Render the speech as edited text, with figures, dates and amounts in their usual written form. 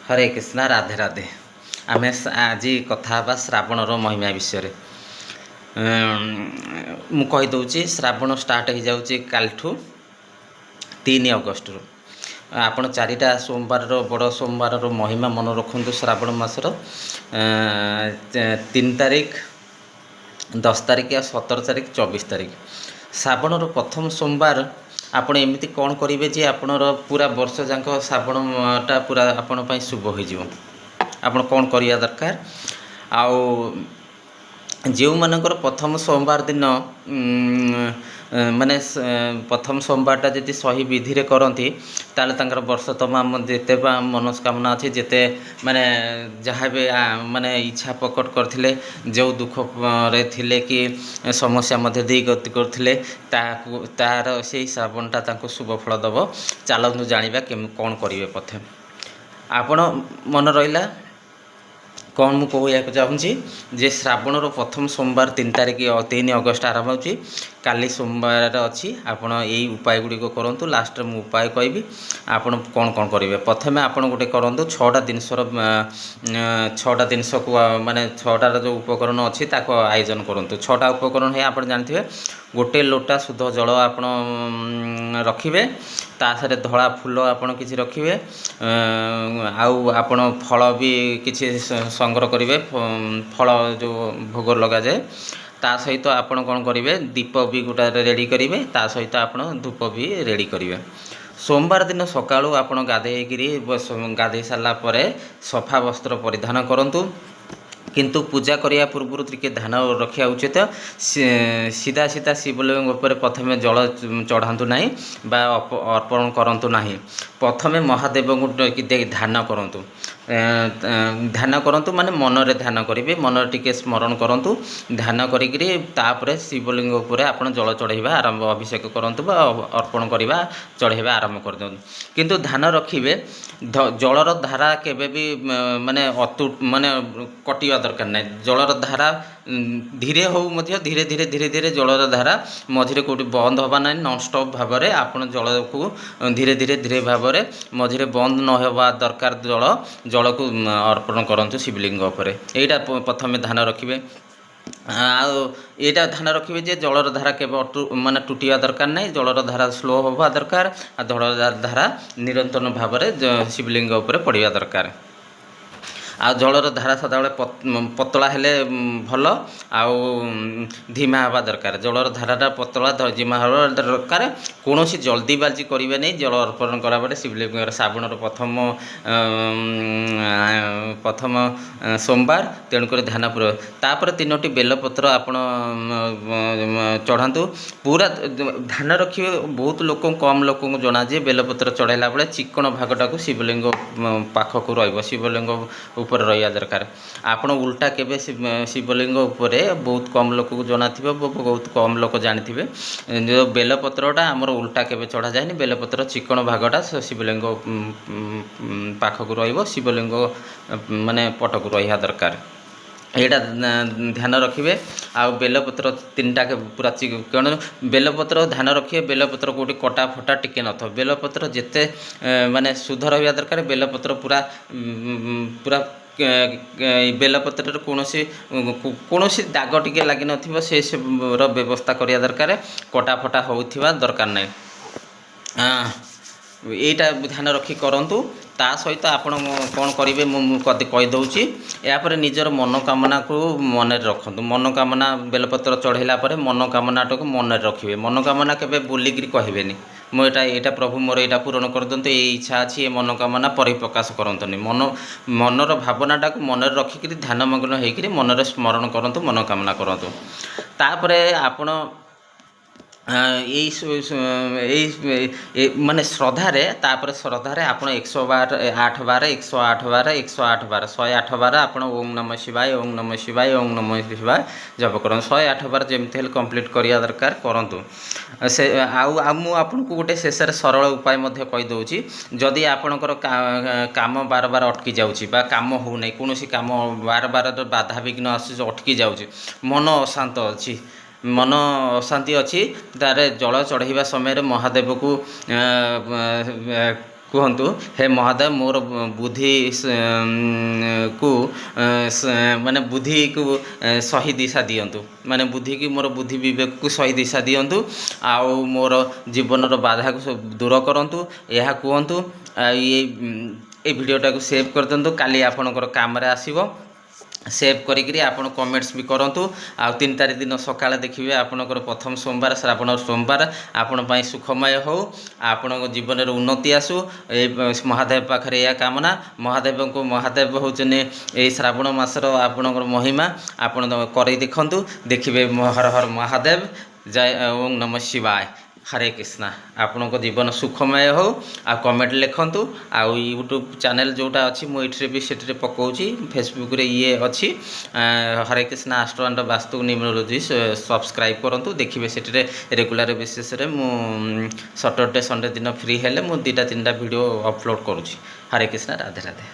हरे कृष्णा राधे राधे आम आज कथा श्रावणर महिमा विषय मु कहीदे श्रावण स्टार्ट हो जाऊँगी कालठू 3 अगस्ट रु आपण चारिटा सोमवार बड़ सोमवार महिमा मन रखु श्रावण मासर 3 तारिख 10 तारिख या 17 तारिख 24 तारिख श्रावणर प्रथम सोमवार आपण एमती कौन करेंगे जे आपणर पूरा वर्ष जाक श्रावणटा पूरा आपण शुभ हो आपण कौन करिया दरकार आउ जो मानकर प्रथम सोमवार दिन माने प्रथम सोमवारटा जी सही विधि रे करती ताले तांकर वर्ष तमाम जिते मनोस्कामना अच्छी जिते माने जहाँ भी माने इच्छा प्रकट करथिले जो दुख रे थिले कि समस्या मध्य दे गति करथिले तार से श्रावणटा तांको शुभ फल दब चलतु जानिबा कौन करेंगे पथे आपण मन रहा कौन मु कहूँ चाहूँगी जे श्रावणर प्रथम सोमवार 3 तारिख 3 अगस्ट आरंभ होची काली सोमवार अच्छी आपड़ यही उपाय गुड़िक करूँ लास्ट मु उपाय कहि आपड़ कौन कौन करेंगे प्रथमे आपड़ गोटे करूँ 6टा जिनसर 6टा जिनस को माने 6टार जो उपकरण अच्छी आयोजन करूँ 6टा उपकरण है आप जानते गोटे लोटा शुद्ध जल आप रखिए तासरे धला फूल आपड़ किसी रखिए आपण फल भी किसी संग्रह करेंगे फल जो भोग लगा जाए ता सहित आपण कौन करेंगे दीप भी गोटा रेडी करेंगे ता सहित आपण धूप भी रेडी करेंगे सोमवार दिन सका आपण गाधे सारा सफा वस्त्र परिधान करूँ किंतु पूजा करिया पूर्व टिके ध्यान रखा उचित सीधा सीधा शिवलिंग उपर प्रथमे जल चढ़ातु ना बा अर्पण करूँ ना प्रथमे महादेव को ध्यान करूँ ध्यान करूँ माने मनरे ध्यान करेंगे मन टिके स्मरण करूँ ध्यान करें शिवलिंग उपर आप जल चढ़ाइबा आरंभ अभिषेक करूँ अर्पण करवा चढ़ाइबा आरंभ कर दिखाँ किंतु ध्यान रखिए जलर धारा केबे भी माने माने कटिया दरकार ना जलर धारा धीरे हो धीरे धीरे धीरे धीरे जलर धारा मझिरे कोटी बंद हवा ना नॉन स्टॉप भाव में आपण जल को धीरे धीरे धीरे भाव में मझिरे बंद न होवा दरकार जल को अर्पण करूँ शिवलिंग उपर यहीटा प्रथमे ध्यान रखिए आटा ध्यान रखिए जे जलर धारा के माने टूटिया दरकार ना जलर धारा स्लो होवा दरकार जलर धारा निरंतर भाव में शिवलिंग उपर पड़ा दरकार आ जलर धारा सदा पतला हेले भल आउ धीमा हवा दरकार जलर धाराटा पतला धीमा हवा दरकार कौन जल्दीबाजी करेंगे नहीं जल अर्पण कला शिवलिंग श्रावणर प्रथम सोमवार तेणुक ध्यानपूर्वक तापर 3टी बेलपत्र आप चढ़ातु पूरा ध्यान रखिए बहुत लोक कम लोक जना जे बेलपत्र चढ़ाला बेले चिकण भागटा को शिवलिंग पाखक शिवलिंग ऊपर रहा दरकार आपण उल्टा केबे शिवलिंग उपर बहुत कम लोक को जना थी बहुत कम लोक जानी जो बेलपत्रटा आमर उल्टा केबे चढ़ा जाए बेलपत्र चिकण भागटा शिवलिंग पाखक शिवलिंग माने पटक रहा दरकार यहाँ ध्यान रखिए आउ बेलपत्र 3टा के पूरा कौन बेलपत्र ध्यान रखिए बेलपत्र कौटी कटा फटा टिके न था बेलपत्र जिते माने शुद्ध रहा दरकार बेलपत्र पूरा पूरा बेलपत्र कौन दाग टिके लगी न से व्यवस्था करिया दरकार कटा फटा होथिबा दरकार ना यहीटा ध्यान रखी करूँ ता सहित आपण कौन करेंगे मुझे कहीदे यापर निजर मनोकामना को मन रखु मनोकामना बेलपत्र चढ़ेला मनोकामना को मन रखिए मनोकामना के बुलिकी कहबेनि मुझे प्रभु मोर यहाँ पूरण कर दिंतु ये इच्छा अच्छी ये मनोकामना परिप्रकाश करतुनि मनर भावनाटा को मन रखिक ध्यानमग्न होकर मनरे स्मरण करूँ मनोकामना करूँ तापर आपण माने श्रद्धारे तापर श्रद्धारे आप 108 बार 108 बार 108 बार 108 बार आप ओम नमः शिवाय ओम नमः शिवाय ओम नमः शिवाय जप कर 108 बार जमती कंप्लीट करिया दरकार करूँ से आपको गोटे शेष सरल उपाय कहीदे जदि आपणकर काम बार बार अटकी जाऊँगी काम हो ना कौन काम बार बार बाधा विघ्न आस अटकी जाऊँगी मन अशांत अच्छी मन अशांति अच्छी तारे जल चढ़ाइबा समय महादेव को କୁହନ୍ତୁ ହେ ମହାଦେବ ମୋର ବୁଦ୍ଧି କୁ ମାନେ ବୁଦ୍ଧିକୁ ସହି ଦିଶା ଦିଅନ୍ତୁ, ମାନେ ବୁଦ୍ଧିକି ମୋର ବୁଦ୍ଧି ବିବେକକୁ ସହି ଦିଶା ଦିଅନ୍ତୁ, ଆଉ ମୋର ଜୀବନର ବାଧାକୁ ଦୂର କରନ୍ତୁ, ଏହା କୁହନ୍ତୁ। ଏଇ ଭିଡ଼ିଓଟାକୁ ସେଭ୍ କରିଦିଅନ୍ତୁ, କାଲି ଆପଣଙ୍କର କାମରେ ଆସିବ। ସେଭ୍ କରିକିରି ଆପଣ କମେଣ୍ଟସ୍ ବି କରନ୍ତୁ। ଆଉ 3 ତାରିଖ ଦିନ ସକାଳେ ଦେଖିବେ ଆପଣଙ୍କର ପ୍ରଥମ ସୋମବାର, ଶ୍ରାବଣ ସୋମବାର ଆପଣ ପାଇଁ ସୁଖମୟ ହେଉ, ଆପଣଙ୍କ ଜୀବନରେ ଉନ୍ନତି ଆସୁ। ଏଇ ମହାଦେବ ପାଖରେ ଏହା କାମନା। ମହାଦେବ ହେଉଛନ୍ତି ଏଇ ଶ୍ରାବଣ ମାସର ଆପଣଙ୍କର ମହିମା। ଆପଣ କରି ଦେଖନ୍ତୁ, ଦେଖିବେ ହର ହର ମହାଦେବ, ଜୟ ଓಂ ନମ ଶିବାୟ, ହରେ କୃଷ୍ଣ। ଆପଣଙ୍କ ଜୀବନ ସୁଖମୟ ହେଉ। ଆଉ କମେଣ୍ଟ ଲେଖନ୍ତୁ। ଆଉ ୟୁଟ୍ୟୁବ୍ ଚ୍ୟାନେଲ୍ ଯେଉଁଟା ଅଛି ମୁଁ ଏଠିରେ ବି ସେଠିରେ ପକାଉଛି, ଫେସବୁକ୍ରେ ଅଛି Hare Krishna astro and vastu numerology, subscribe କରନ୍ତୁ। ଦେଖିବେ ସେଠିରେ ରେଗୁଲାର ବେସିସ୍ରେ ମୁଁ ସଟର୍ଡେ ସଣ୍ଡେ ଦିନ ଫ୍ରି ହେଲେ ମୁଁ 2-3ଟା ଭିଡ଼ିଓ ଅପଲୋଡ଼ କରୁଛି। ହରେ କୃଷ୍ଣ, ରାଧେ ରାଧେ।